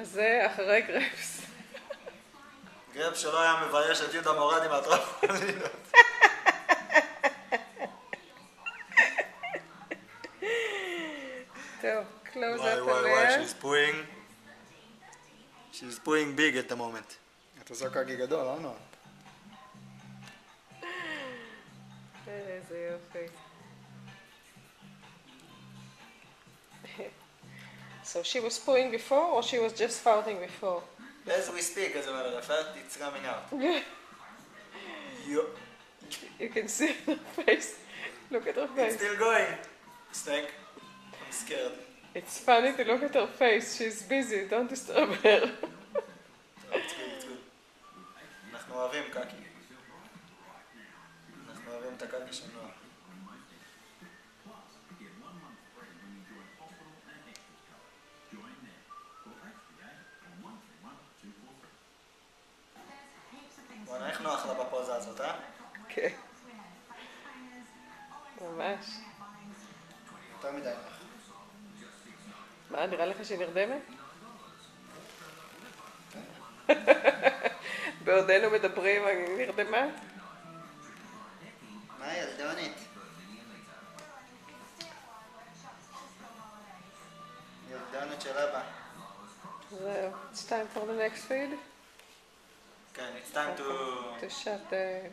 אז זה אחרי גרפס. גרפס שלא היה מבייש את יהודה מורדי מהטרמפולינות. טוב, close וואי up וואי וואי, עליה. she's pooing big at the moment. את עושה קקי גדול, לא נורא. איזה יופי. So she was pooing before or she was just farting before? As we speak, as a matter of fact, it's coming out. You can see her face. Look at her It's face. still going. Snake. I'm scared. It's funny to look at her face. She's busy. Don't disturb her. It's good, it's good. אנחנו אוהבים קקי. אנחנו אוהבים את הקקי של נועה. וואלה, איך נוח לה בפוזה הזאת, אה? כן. ממש. יותר מדי נוח. מה, נראה לך שהיא נרדמת? בעודנו מדברים, היא נרדמה? מה ילדונית? ילדונת של אבא. זהו. It's time for the next feed. כן, it's time to... To shut the...